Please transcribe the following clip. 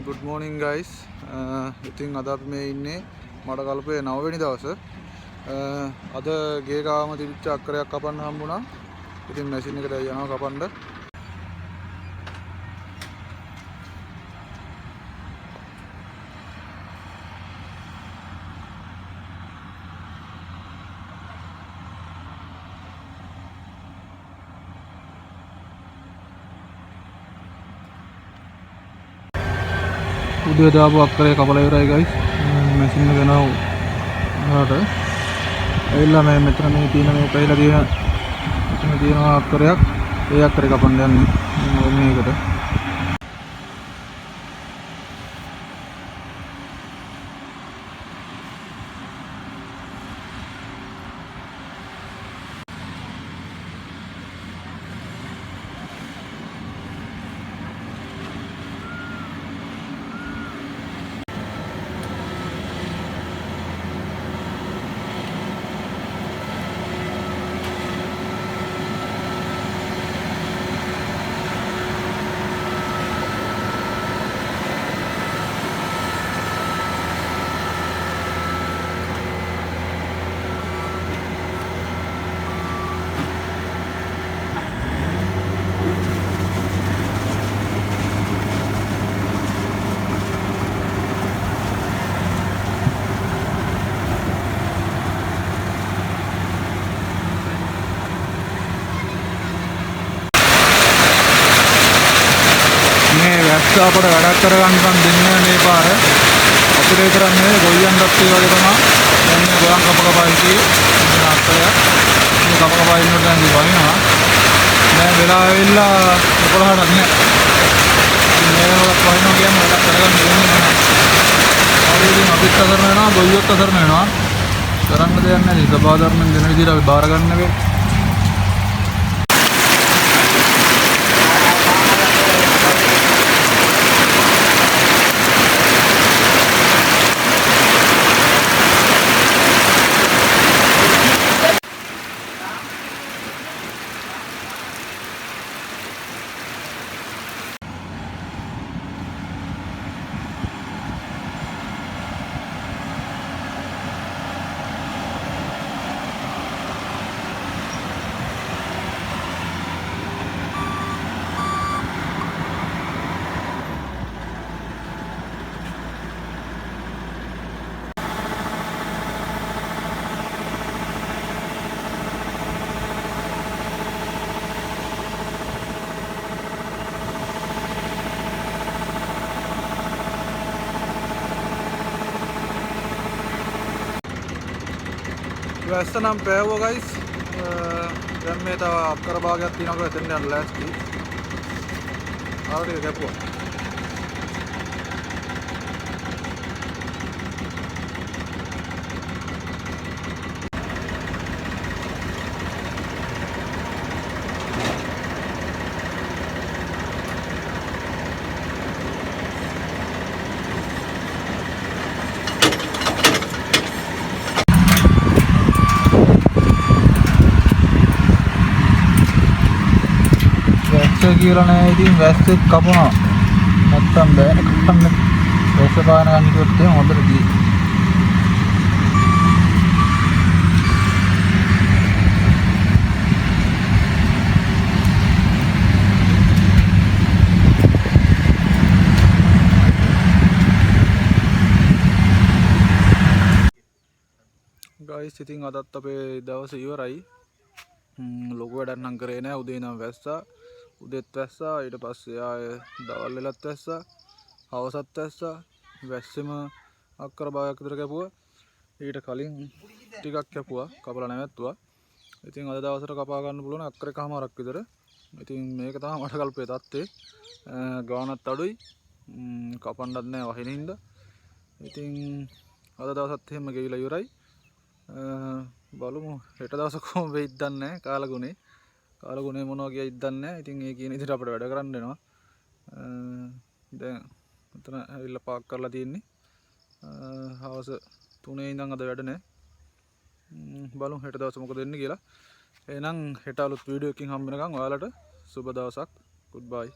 good morning guys. ඉතින් අද අපි මේ ඉන්නේ මඩකල්පේ 9 වෙනි දවසේ. අද ගේ ගාම තිබිච්ච අක්කරයක් කපන්න හම්බුණා. ඉතින් මැෂින් එකට යනවා කපන්න. උදේ දාපු අක්කරේ කපලා ඉවරයි guys. මැෂින් එක යනවා උඩට. ඇවිල්ලා මේ මෙතන මේ තියෙන මේ පැහිලා තියෙන මෙතන තියෙනවා අක්කරයක්. ඒ අක්කරේ කපන්න යන්නේ මේකට. අපට වැඩක් කරගන්න දෙන්නේ මේ පාර අපිට විතරක් නෙවෙයි ගොයියන්ටත් ඒ වගේ තමයි. දැන් මේ ගොයන් කප හිටියේ මේ අක්කරයක් මේ කප ඉන්නකොට දැන් වයින්නවා. දැන් වෙලා ඇවිල්ලා 11ක් නෑ. මේ වෙලාවට වයින්නවා කියන්නේ වැඩක් කරගන්න දෙන්නේ නැහැ. ආයෙත් අපිත් අතරන වෙනවා ගොයියොත් අතරන වෙනවා. කරන්න දෙයක් නැහැ. සබාධර්මෙන් දෙන විදිහට අපි බාර ගන්න වෙයි. වැස්ස නම් පෑවුවා guys. දැන් මේ තව අක්කර භාගයක් තියෙනවා එතෙන් යන්න ලෑස්ති. ආවට කැපුවා. කියලා නෑ. ඉතින් වැස්සෙත් කපනවා. නැත්තම් බෑ කපන්න. වැස්ස පාන ගන්න කිව්වොත් එහෙනම් හොඳට දී. guys ඉතින් අදත් අපේ දවස ඉවරයි. ලොකු වැඩක් නම් කරේ නෑ. උදේ ඉඳන් වැස්සා. උදේත් වැස්සා, ඊට පස්සේ ආය දවල් වෙලත් වැස්සා, හවසත් වැස්සා. වැස්සෙම අක්කර භාගයක් විතර කැපුවා. ඊට කලින් ටිකක් කැපුවා, කපලා නැවැත්තුවා. ඉතින් අද දවසට කපා ගන්න පුළුවන් අක්කර එකමාරක් විතර. ඉතින් මේක තමයි මඩකල්පේ තත්ත්වේ. ගානත් අඩුයි. කපන්නත් නෑ වහින හින්දා. ඉතින් අද දවසත් එහෙම ගෙවිලා ඉවරයි. බලමු හෙට දවස කොහොම වෙයිද දන්නේ නැහැ. කාලගුණේ මොනවා කියයිද දන්නේ නැහැ. ඉතින් ඒ කියන විදිහට අපිට වැඩ කරන්න වෙනවා. දැන් මෙතන ඇවිල්ලා පාක් කරලා තියෙන්නේ. හවස 3 ඉඳන් අද වැඩ නැහැ. බලමු හෙට දවස මොකද වෙන්නේ කියලා. එහෙනම් හෙට අලුත් වීඩියෝ එකකින් හම්බ වෙනකන් ඔයාලට සුබ දවසක්. goodbye.